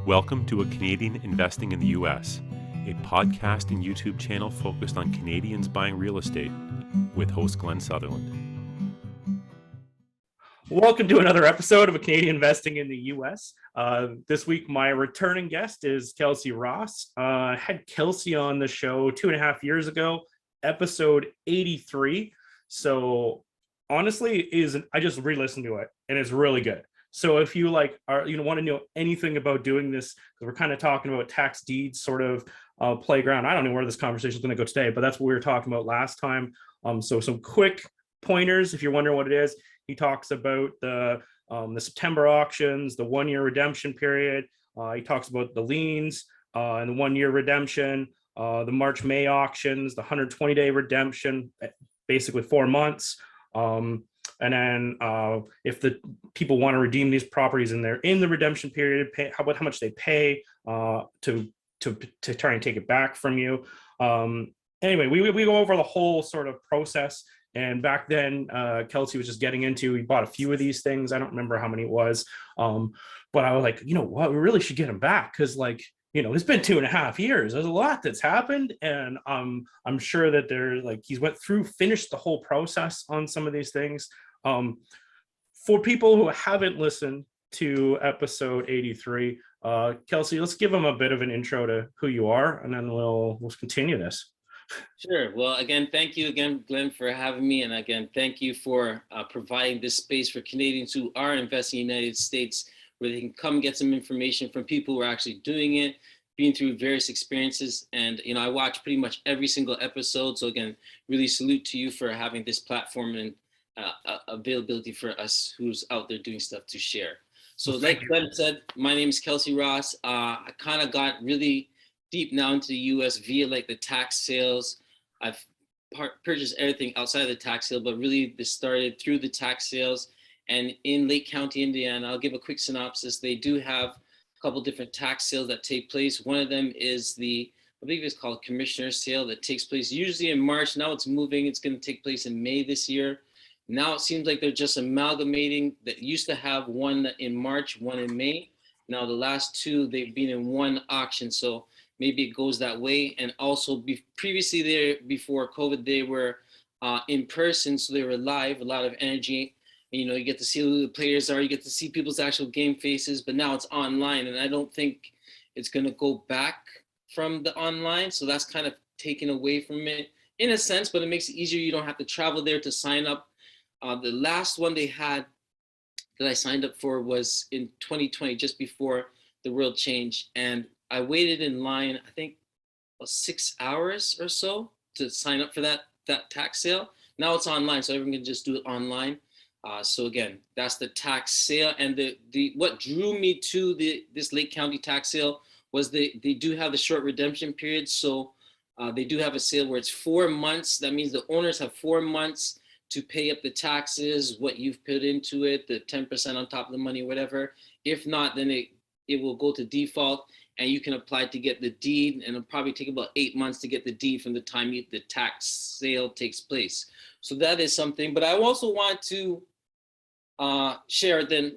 Welcome to A Canadian Investing in the U.S., a podcast and YouTube channel focused on Canadians buying real estate with host Glen Sutherland. Welcome to another episode of A Canadian Investing in the U.S. This week, my returning guest is Kelsey Ross. I had Kelsey on the show 2.5 years ago, episode 83. So honestly, I just re-listened to it and it's really good. So if you want to know anything about doing this, because we're kind of talking about tax deeds sort of playground. I don't know where this conversation is going to go today, but that's what we were talking about last time. So some quick pointers, if you're wondering what it is. He talks about the September auctions, the 1-year redemption period. He talks about the liens and the 1-year redemption, the March-May auctions, the 120-day redemption, basically 4 months. And then if the people want to redeem these properties and they're in the redemption period, how much they pay to try and take it back from you. Anyway, we go over the whole sort of process. And back then, Kelsey was just getting into, he bought a few of these things. I don't remember how many it was. But I was like, you know what, we really should get him back. Cause it's been 2.5 years. There's a lot that's happened. And I'm sure that he's finished the whole process on some of these things. For people who haven't listened to episode 83, Kelsey, let's give them a bit of an intro to who you are, and then we'll continue this. Sure. Well, again, thank you again, Glenn, for having me. And again, thank you for providing this space for Canadians who are investing in the United States, where they can come get some information from people who are actually doing it, being through various experiences. And, I watch pretty much every single episode. So again, really salute to you for having this platform and availability for us who's out there doing stuff to share. So like Glenn said, my name is Kelsey Ross. I kind of got really deep now into the U.S. via the tax sales. I've purchased everything outside of the tax sale, but really this started through the tax sales. And in Lake County, Indiana, I'll give a quick synopsis. They do have a couple different tax sales that take place. One of them is I believe it's called Commissioner's Sale, that takes place usually in March. Now it's moving. It's going to take place in May this year. Now it seems like they're just amalgamating. That used to have one in March, one in May. Now the last two, they've been in one auction. So maybe it goes that way. And also previously before COVID, they were in person. So they were live, a lot of energy. You get to see who the players are. You get to see people's actual game faces, but now it's online. And I don't think it's going to go back from the online. So that's kind of taken away from it in a sense, but it makes it easier. You don't have to travel there to sign up. The last one they had that I signed up for was in 2020, just before the world changed. And I waited in line, I think 6 hours or so to sign up for that tax sale. Now it's online, so everyone can just do it online. So again, that's the tax sale. And what drew me to this Lake County tax sale was they do have the short redemption period. So they do have a sale where it's 4 months. That means the owners have 4 months to pay up the taxes, what you've put into it, the 10% on top of the money, whatever. If not, then it will go to default, and you can apply to get the deed, and it'll probably take about 8 months to get the deed from the time the tax sale takes place. So that is something. But I also want to share, then,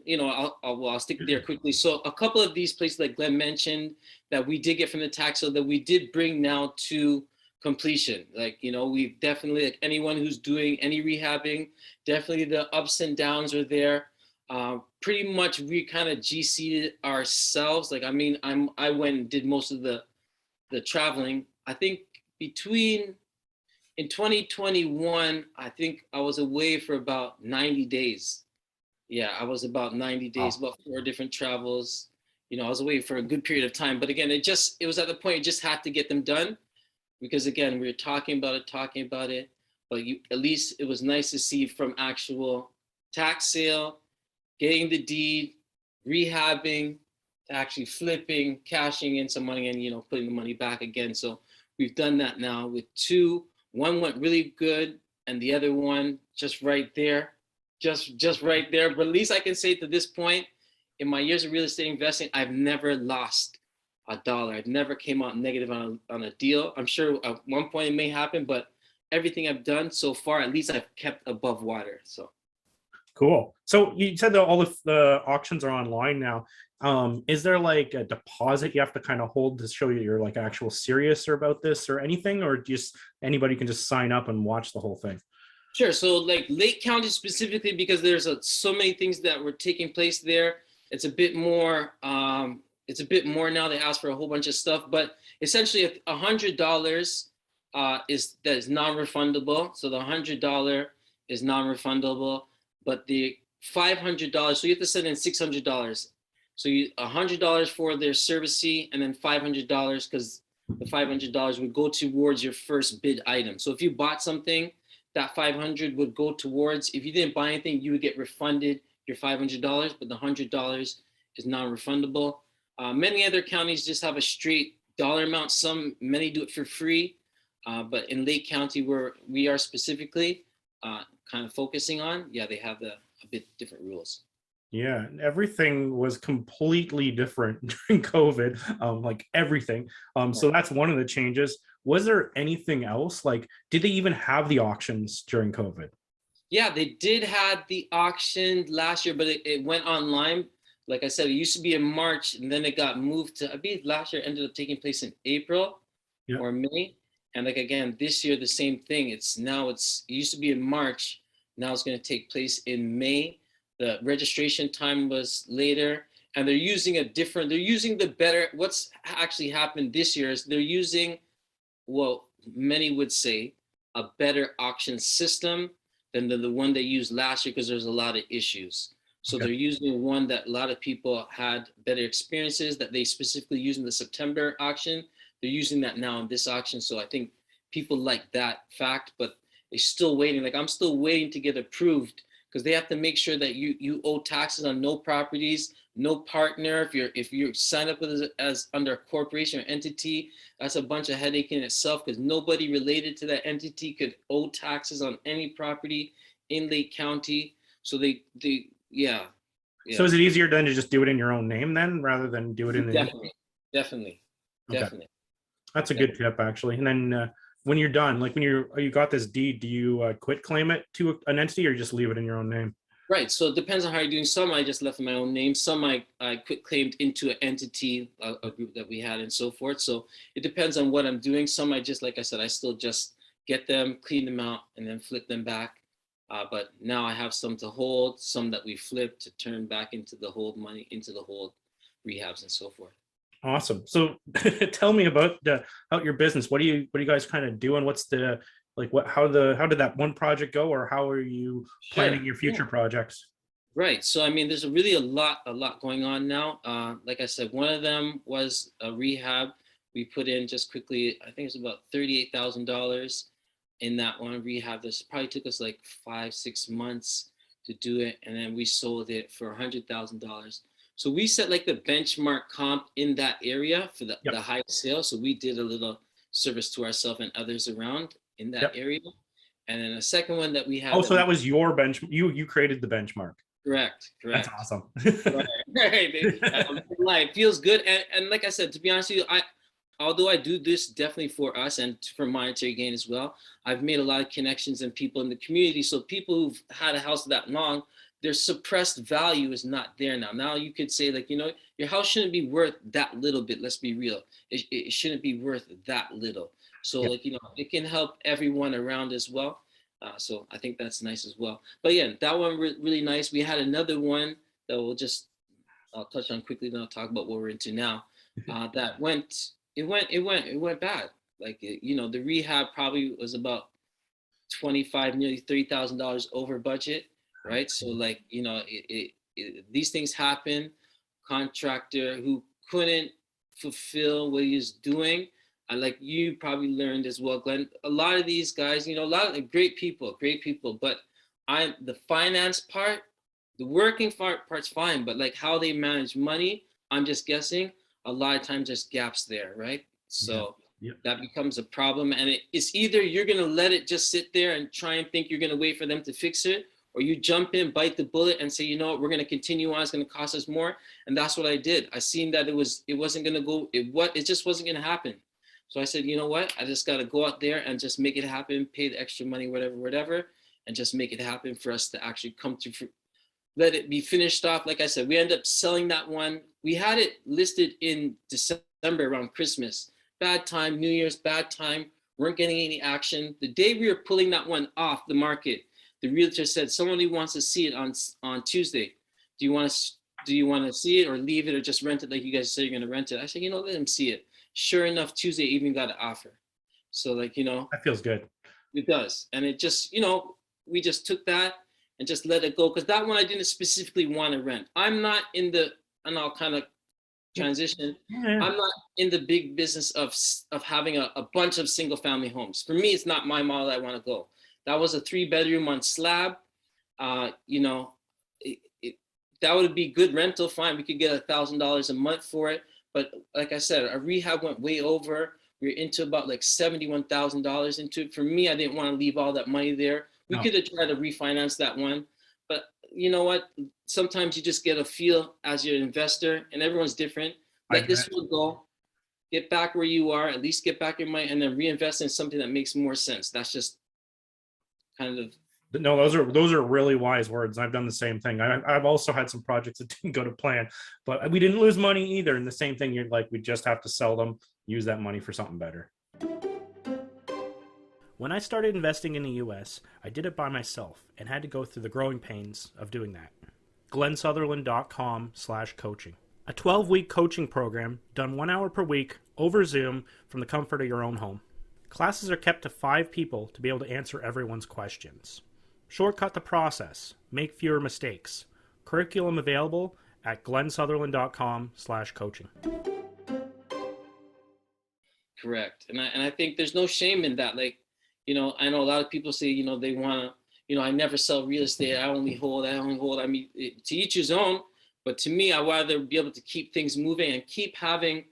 I'll stick there quickly. So a couple of these places, like Glenn mentioned, that we did get from the tax sale that we did bring now to completion. We've definitely, anyone who's doing any rehabbing, definitely the ups and downs are there. Pretty much we kind of GC'd ourselves. I went and did most of the traveling. I think in 2021, I think I was away for about 90 days. Yeah, I was about 90 days, about 4 different travels. I was away for a good period of time. But again, it was at the point you just had to get them done. Because again, we were talking about it, but at least it was nice to see from actual tax sale, getting the deed, rehabbing, to actually flipping, cashing in some money, and putting the money back again. So we've done that now with 2. One went really good, and the other one just right there, just right there. But at least I can say to this point, in my years of real estate investing, I've never lost $1. I've never came out negative on a deal. I'm sure at one point it may happen, but everything I've done so far, at least I've kept above water. So cool. So you said that all of the auctions are online now. Is there like a deposit you have to kind of hold to show you're like actual serious about this or anything, or just anybody can just sign up and watch the whole thing? Sure. So like Lake County specifically, because there's so many things that were taking place there, it's a bit more. It's a bit more now. They ask for a whole bunch of stuff, but essentially $100 is non-refundable. So the $100 is non-refundable, but the $500, so you have to send in $600. So $100 for their service fee, and then $500 because the $500 would go towards your first bid item. So if you bought something, that $500 would go towards. If you didn't buy anything, you would get refunded your $500, but the $100 is non-refundable. Many other counties just have a straight dollar amount. Many do it for free, but in Lake County, where we are specifically kind of focusing on, they have a bit different rules. Yeah, everything was completely different during COVID, like everything. So that's one of the changes. Was there anything else? Like, did they even have the auctions during COVID? Yeah, they did have the auction last year, but it went online. Like I said, it used to be in March, and then it got moved to, I believe last year ended up taking place in April or May. And like, again, this year, the same thing. It used to be in March. Now it's going to take place in May. The registration time was later, and they're using what's actually happened this year is they're using, well, many would say, a better auction system than the one they used last year, because there's a lot of issues. So they're using one that a lot of people had better experiences that they specifically used in the September auction. They're using that now in this auction. So I think people like that fact, but they're still waiting. Like, I'm still waiting to get approved, because they have to make sure that you owe taxes on no properties, no partner. If you're signed up with as under a corporation or entity, that's a bunch of headache in itself, because nobody related to that entity could owe taxes on any property in Lake County. So yeah. So is it easier then to just do it in your own name then, rather than do it in definitely. That's a good tip, actually. And then when you're done, like when you got this deed, do you quit claim it to an entity, or you just leave it in your own name? Right. So it depends on how you're doing. Some I just left in my own name. Some I quit claimed into an entity, a group that we had, and so forth. So it depends on what I'm doing. Some I just, like I said, I still just get them, clean them out, and then flip them back. But now I have some to hold, some that we flip to turn back into the hold money, into the hold rehabs, and so forth. Awesome. So tell me about your business. What do you guys kind of do, and what's the how did that one project go, or how are you planning your future projects? Right. So I mean, there's really a lot going on now. Like I said, one of them was a rehab. We put in, just quickly, I think it's about $38,000 in that one rehab. This probably took us like 5-6 months to do it, and then we sold it for $100,000. So we set like the benchmark comp in that area for the highest sale. So we did a little service to ourselves and others around in that area. And then a second one that we had. Oh, so that was your bench. You created the benchmark. Correct. That's awesome. Right. It feels good. And like I said, to be honest with you, although I do this definitely for us and for monetary gain as well, I've made a lot of connections and people in the community. So people who've had a house that long, their suppressed value is not there now. Now you could say, like, your house shouldn't be worth that little bit. Let's be real. It shouldn't be worth that little. So it can help everyone around as well. So I think that's nice as well. But yeah, that one really nice. We had another one that I'll touch on quickly, then I'll talk about what we're into now. That went bad. Like, the rehab probably was about $25,000, nearly $30,000 over budget. Right. So like, these things happen. Contractor who couldn't fulfill what he was doing. Like you probably learned as well, Glenn, a lot of these guys, a lot of great people, but the finance part, the working part's fine, but like how they manage money, I'm just guessing a lot of times there's gaps there. Right. So that becomes a problem. And it's either you're going to let it just sit there and try and think you're going to wait for them to fix it, or you jump in, bite the bullet, and say, we're going to continue on. It's going to cost us more. And that's what I did. I seen that it wasn't going to go. It just wasn't going to happen. So I said, you know what? I just got to go out there and just make it happen, pay the extra money, whatever, and just make it happen for us to actually come to let it be finished off. Like I said, we ended up selling that one. We had it listed in December around Christmas. Bad time, New Year's, bad time. Weren't getting any action. The day we were pulling that one off the market, the realtor said, somebody wants to see it on Tuesday. Do you want to see it or leave it or just rent it like you guys say you're going to rent it? I said, let them see it. Sure enough, Tuesday even got an offer. So like, that feels good. It does. And it just, we just took that and just let it go. Because that one I didn't specifically want to rent. I'm not in the, and I'll kind of transition. Yeah. I'm not in the big business of having a bunch of single family homes. For me, it's not my model I want to go. That was a 3-bedroom on slab. That would be good rental, fine. We could get $1,000 a month for it. But like I said, our rehab went way over. We were into about like $71,000 into it. For me, I didn't want to leave all that money there. We could have tried to refinance that one. But you know what? Sometimes you just get a feel as your investor, and everyone's different. Let this one go. Get back where you are, at least get back your money, and then reinvest in something that makes more sense. That's just kind of. No, those are really wise words. I've done the same thing. I've also had some projects that didn't go to plan, but we didn't lose money either. And the same thing, you're like, we just have to sell them, use that money for something better. When I started investing in the US, I did it by myself and had to go through the growing pains of doing that. glensutherland.com/coaching. A 12-week coaching program done 1 hour per week over Zoom from the comfort of your own home. Classes are kept to 5 people to be able to answer everyone's questions. Shortcut the process. Make fewer mistakes. Curriculum available at glensutherland.com/coaching. Correct. And I think there's no shame in that. Like, I know a lot of people say, they want to, I never sell real estate. I only hold. I mean, to each his own. But to me, I'd rather be able to keep things moving and keep having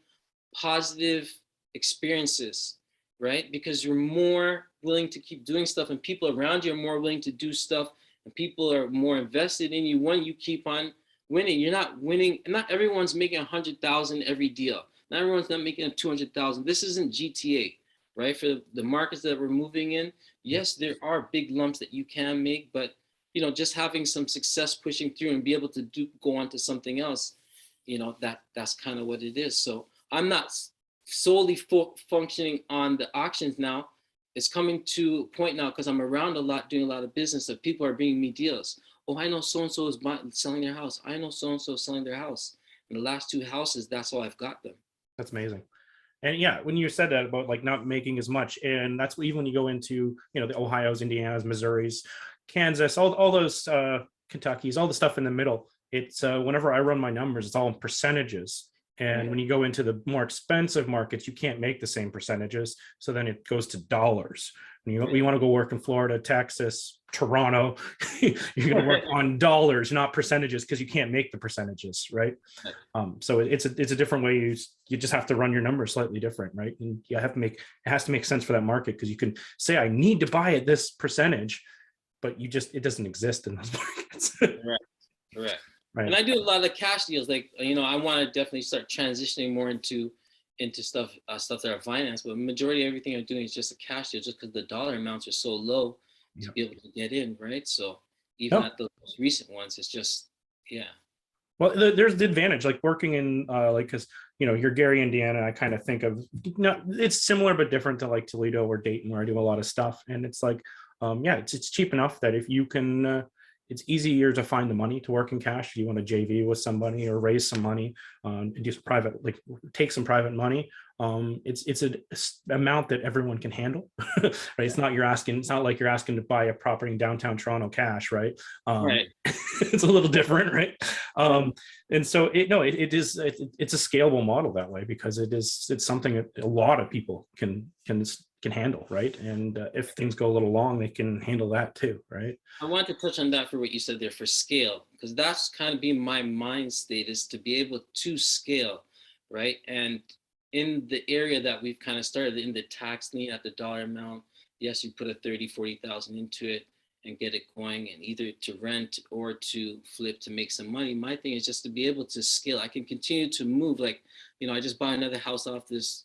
positive experiences, right? Because you're more willing to keep doing stuff, and people around you are more willing to do stuff, and people are more invested in you when you keep on winning. You're not winning. Not everyone's making 100,000 every deal. Not everyone's not making 200,000. This isn't GTA, right? For the markets that we're moving in, yes, there are big lumps that you can make, but just having some success pushing through and be able to go on to something else, that's kind of what it is. So I'm not solely functioning on the auctions now. It's coming to a point now, because I'm around a lot, doing a lot of business, that people are bringing me deals. Oh, I know so-and-so is selling their house. I know so-and-so is selling their house. And the last 2 houses, that's all I've got them. That's amazing. And yeah, when you said that about like not making as much, and that's even when you go into, the Ohio's, Indiana's, Missouri's, Kansas, all those Kentucky's, all the stuff in the middle. It's whenever I run my numbers, it's all in percentages. And when you go into the more expensive markets, you can't make the same percentages. So then it goes to dollars. When you want to go work in Florida, Texas, Toronto, you're going to work on dollars, not percentages, because you can't make the percentages, right? So it's a different way. You just have to run your numbers slightly different, right? And you have to it has to make sense for that market, because you can say, I need to buy at this percentage, but it doesn't exist in those markets. Correct. Right. And I do a lot of cash deals. Like, I want to definitely start transitioning more into stuff that are financed, but the majority of everything I'm doing is just a cash deal, just because the dollar amounts are so low to be able to get in, right? So even at the most recent ones, it's just, Well, there's the advantage, like working in because you're Gary, Indiana. I kind of think of, it's similar but different to like Toledo or Dayton, where I do a lot of stuff, and it's like, it's cheap enough that if you can. It's easier to find the money to work in cash. If you want to JV with somebody or raise some money and do some private, like take some private money. It's an amount that everyone can handle, right? It's not like you're asking to buy a property in downtown Toronto cash, right? Right. It's a little different, right? And so it's a scalable model that way, because it's something that a lot of people can handle, right? And if things go a little long, they can handle that too, right? I want to touch on that for what you said there for scale, because that's kind of been my mind state, is to be able to scale, right? And in the area that we've kind of started, in the tax lien at the dollar amount, yes, you put a 40,000 into it and get it going, and either to rent or to flip to make some money. My thing is just to be able to scale. I can continue to move. Like, I just bought another house off this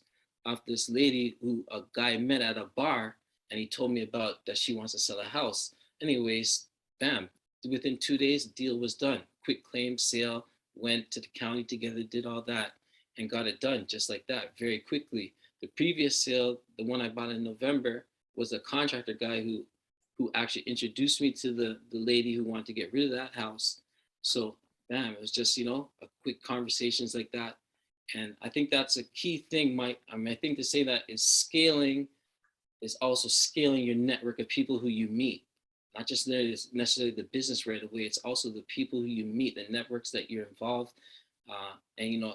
lady who a guy met at a bar, and he told me about that she wants to sell a house. Anyways, bam, within 2 days, the deal was done. Quick claim sale, went to the county together, did all that, and got it done just like that, very quickly. The previous sale, the one I bought in November, was a contractor guy who actually introduced me to the lady who wanted to get rid of that house. So, bam, it was just, a quick conversations like that. And I think that's a key thing, Mike. I mean, I think to say that is also scaling your network of people who you meet. Not just necessarily the business right away, it's also the people who you meet, the networks that you're involved. And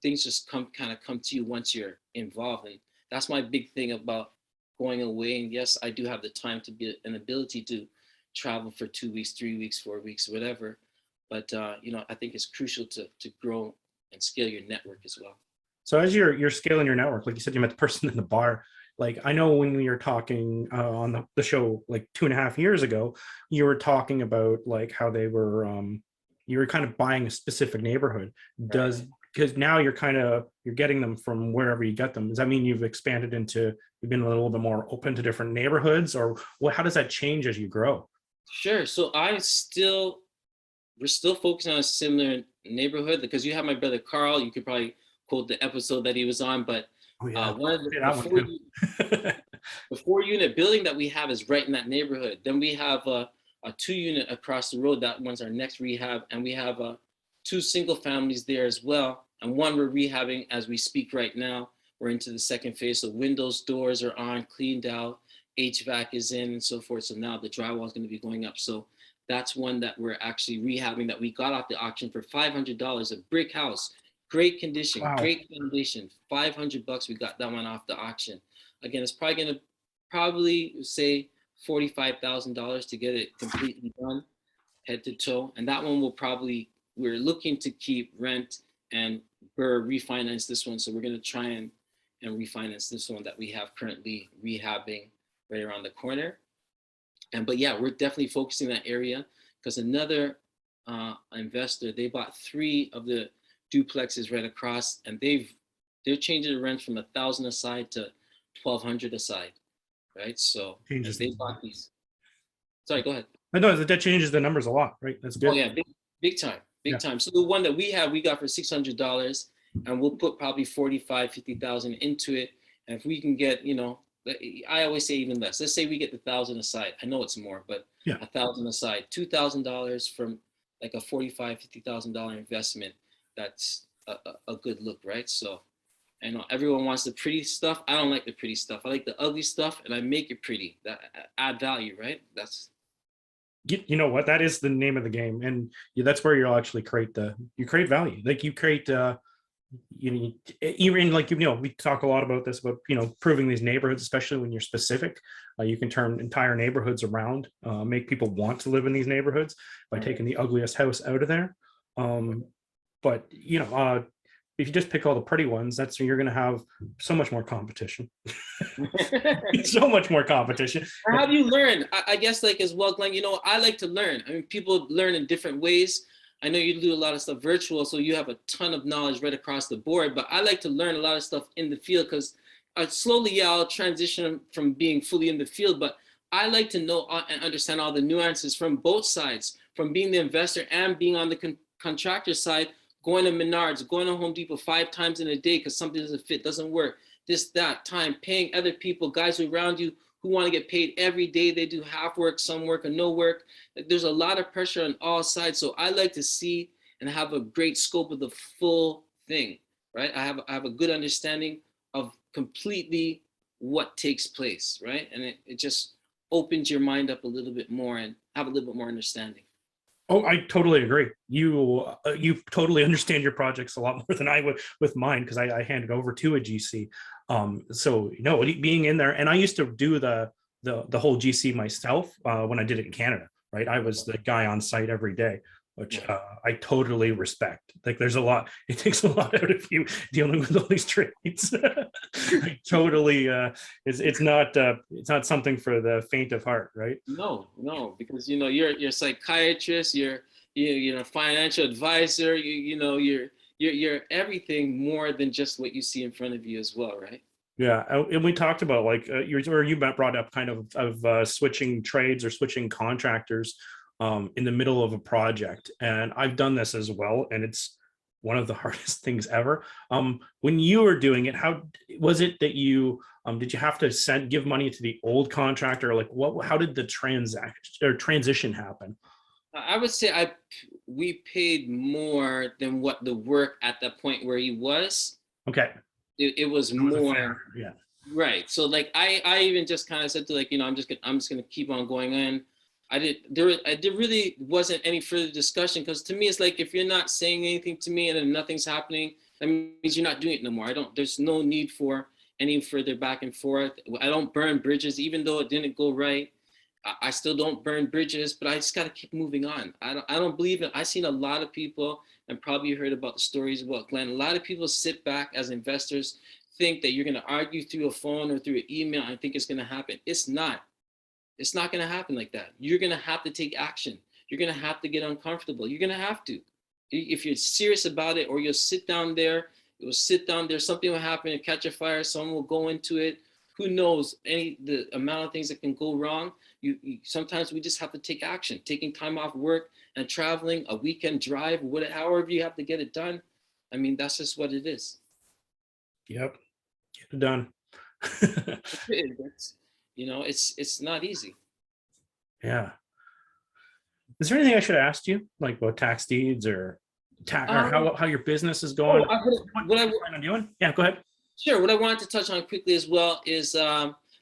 things just come to you once you're involved. And that's my big thing about going away. And yes, I do have the time to be an ability to travel for 2 weeks, 3 weeks, 4 weeks, whatever. But I think it's crucial to grow and scale your network as well. So as you're scaling your network, like you said, you met the person in the bar. Like I know when we were talking on the show like 2.5 years ago, you were talking about like how they were you were kind of buying a specific neighborhood. Because now you're getting them from wherever you get them. Does that mean you've expanded you've been a little bit more open to different neighborhoods, or how does that change as you grow? Sure. So we're still focusing on a similar neighborhood, because you have my brother Carl. You could probably quote the episode that he was on, but one of the 4-unit building that we have is right in that neighborhood. Then we have a 2-unit across the road. That one's our next rehab, and we have 2 single families there as well, and one we're rehabbing as we speak right now. We're into the second phase, so windows, doors are on, cleaned out, HVAC is in, and so forth. So now the drywall is going to be going up. So that's one that we're actually rehabbing, that we got off the auction for $500, a brick house, great condition, wow. Great foundation, $500. We got that one off the auction. Again, it's probably going to say $45,000 to get it completely done, head to toe. And that one we're looking to keep rent and refinance this one. So we're going to try and refinance this one that we have currently rehabbing right around the corner. But yeah, we're definitely focusing that area, because another investor, they bought 3 of the duplexes right across, and they're changing the rent from $1,000 a side to $1,200 a side, right? So they bought these. Sorry, go ahead. I know that changes the numbers a lot, right? That's good. Oh yeah, big time. So the one that we got for $600, and we'll put probably 50,000 into it. And if we can get, I always say even less. Let's say we get the $1,000 a side. I know it's more, but $1,000 a side, $2,000 from like a $50,000 investment. That's a good look, right? So I know everyone wants the pretty stuff. I don't like the pretty stuff. I like the ugly stuff, and I make it pretty. That add value, right? That's. You know what? That is the name of the game, and that's where you'll actually create value. Like you create. Even like we talk a lot about this, about proving these neighborhoods, especially when you're specific. You can turn entire neighborhoods around, make people want to live in these neighborhoods by taking the ugliest house out of there. But if you just pick all the pretty ones, that's when you're going to have so much more competition. So much more competition. How do you learn? I guess like as well, Glenn, I like to learn. I mean, people learn in different ways. I know you do a lot of stuff virtual, so you have a ton of knowledge right across the board, but I like to learn a lot of stuff in the field, because slowly, I'll transition from being fully in the field, but I like to know and understand all the nuances from both sides, from being the investor and being on the contractor side, going to Menards, going to Home Depot 5 times in a day because something doesn't fit, doesn't work, this, that, time, paying other people, guys around you who want to get paid every day. They do half work, some work, and no work. There's a lot of pressure on all sides. So I like to see and have a great scope of the full thing, right? I have a good understanding of completely what takes place, right? And it just opens your mind up a little bit more and have a little bit more understanding. Oh, I totally agree. You totally understand your projects a lot more than I would with mine, because I handed over to a GC. So being in there, and I used to do the whole GC myself when I did it in Canada, right? I was the guy on site every day, which I totally respect. Like there's a lot, it takes a lot out of you dealing with all these trades. Totally, it's not something for the faint of heart, right? No, because you're a psychiatrist, you're a financial advisor, you're everything more than just what you see in front of you as well, right? Yeah, and we talked about like you brought up kind of switching trades or switching contractors in the middle of a project, and I've done this as well, and it's one of the hardest things ever. When you were doing it, how was it that you did you have to give money to the old contractor? Like what? How did the transition happen? I would say we paid more than what the work at that point where he was. Okay, It was that was a more. yeah. Right. So like I even just kind of said to like, I'm just gonna keep on going in. There really wasn't any further discussion because to me it's like if you're not saying anything to me and then nothing's happening, that means you're not doing it no more. There's no need for any further back and forth. I don't burn bridges, even though it didn't go right. I still don't burn bridges, but I just gotta keep moving on. I don't believe it. I've seen a lot of people, and probably heard about the stories about Glen. A lot of people sit back as investors, think that you're going to argue through a phone or through an email and think it's going to happen. It's not. It's not going to happen like that. You're going to have to take action. You're going to have to get uncomfortable. You're going to have to. If you're serious about it, or you'll sit down there, something will happen and catch a fire, someone will go into it. Who knows the amount of things that can go wrong. Sometimes we just have to take action, taking time off work and traveling, a weekend drive, however you have to get it done. I mean, that's just what it is. Yep, get it done. It's not easy. Yeah. Is there anything I should have asked you, like about tax deeds or how your business is going? What I plan on doing? Yeah, go ahead. Sure. What I wanted to touch on quickly as well is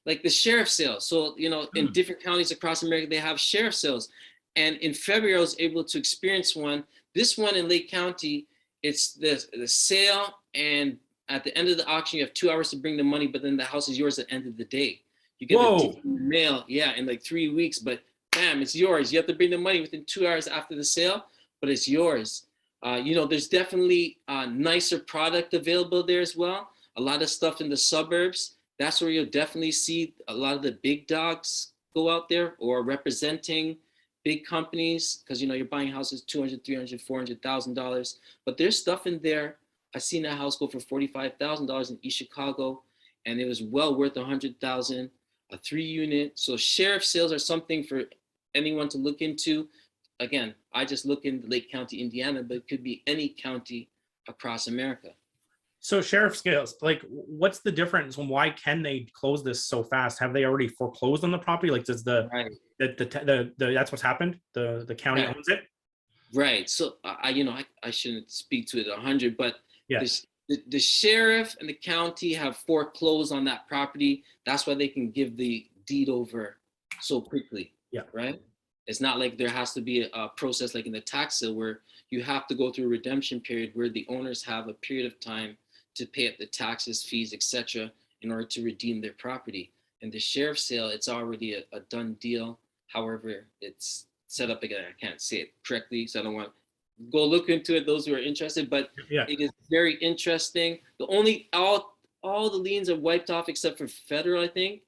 like the sheriff sales. So in different counties across America, they have sheriff sales, and in February I was able to experience one. This one in Lake County, it's the sale, and at the end of the auction, you have 2 hours to bring the money, but then the house is yours at the end of the day. You get the mail, in like 3 weeks, but bam, it's yours. You have to bring the money within 2 hours after the sale, but it's yours. There's definitely nicer product available there as well. A lot of stuff in the suburbs. That's where you'll definitely see a lot of the big dogs go out there, or representing big companies, because you're buying houses $200,000, $300,000, $400,000. But there's stuff in there. I seen a house go for $45,000 in East Chicago, and it was well worth $100,000, a 3-unit. So sheriff sales are something for anyone to look into. Again, I just look in Lake County, Indiana, but it could be any county across America. So sheriff scales, like, what's the difference? Why can they close this so fast? Have they already foreclosed on the property? Like, does that's what's happened? The county owns it? Right. So I shouldn't speak to it 100, but yes, the sheriff and the county have foreclosed on that property. That's why they can give the deed over so quickly. Yeah. Right. It's not like there has to be a process like in the tax sale where you have to go through a redemption period where the owners have a period of time to pay up the taxes, fees, etc., in order to redeem their property. And the sheriff's sale, it's already a done deal. However, it's set up again. I can't say it correctly, so I don't want to go look into it. Those who are interested, but it is very interesting. All the liens are wiped off except for federal, I think.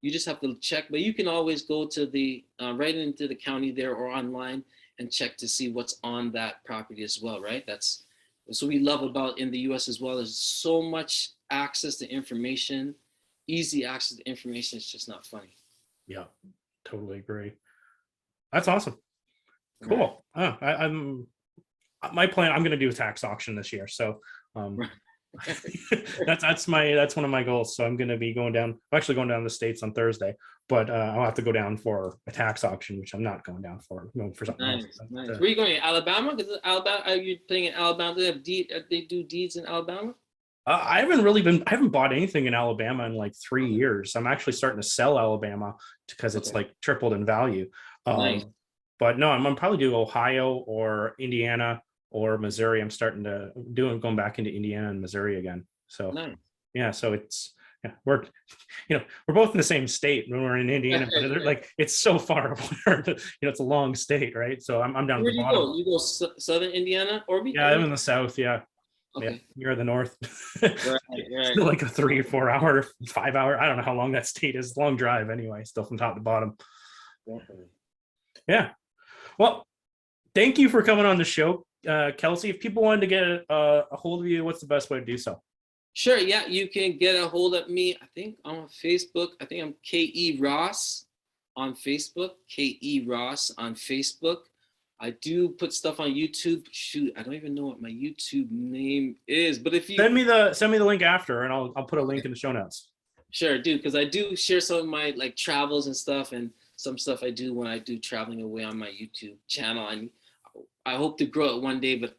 You just have to check, but you can always go to the right into the county there or online and check to see what's on that property as well, right? That's what we love about in the US as well. There's so much access to information, easy access to information. It's just not funny. Yeah, totally agree. That's awesome. Cool. Right. I'm my plan. I'm going to do a tax auction this year. So that's one of my goals. So I'm going to be going down. I'm actually going down to the States on Thursday, but I'll have to go down for a tax auction, which I'm not going down for. I'm going for something else. Nice. Where are you going? Alabama? Because Alabama, are you playing in Alabama? Do they do deeds in Alabama? I haven't bought anything in Alabama in like 3 years. I'm actually starting to sell Alabama because it's like tripled in value. Nice. But no, I'm probably do Ohio or Indiana or Missouri. I'm starting to going back into Indiana and Missouri again. So so it's we're both in the same state when we're in Indiana, but like it's so far apart. It's a long state, right? So I'm down. Where do you go? You go southern Indiana, or yeah, I'm in the south. Yeah. Okay. Yeah, you're the north. Right. Still like a 3 or 4 hour, 5 hour. I don't know how long that state is. Long drive anyway. Still from top to bottom. Definitely. Yeah. Well, thank you for coming on the show, Kelsey. If people wanted to get a hold of you, what's the best way to do so? Sure. Yeah, you can get a hold of me. I think on Facebook. I think I'm K.E. Ross on Facebook. K.E. Ross on Facebook. I do put stuff on YouTube. Shoot, I don't even know what my YouTube name is. But if you send me the link after, and I'll put a link in the show notes. Sure, dude, because I do share some of my like travels and stuff, and some stuff I do when I do traveling away on my YouTube channel. And I hope to grow it one day, but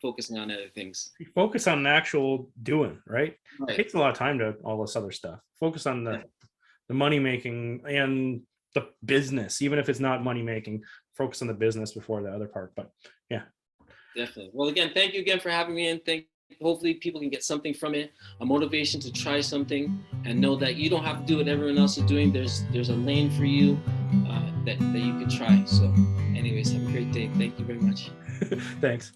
focusing on other things. You focus on the actual doing, right? Right. It takes a lot of time to all this other stuff. Focus on the money making and the business, even if it's not money making. Focus on the business before the other part. But yeah, definitely. Well, again, thank you again for having me, and hopefully people can get something from it, a motivation to try something, and know that you don't have to do what everyone else is doing. There's a lane for you that you can try. So anyways, have a great day. Thank you very much. Thanks.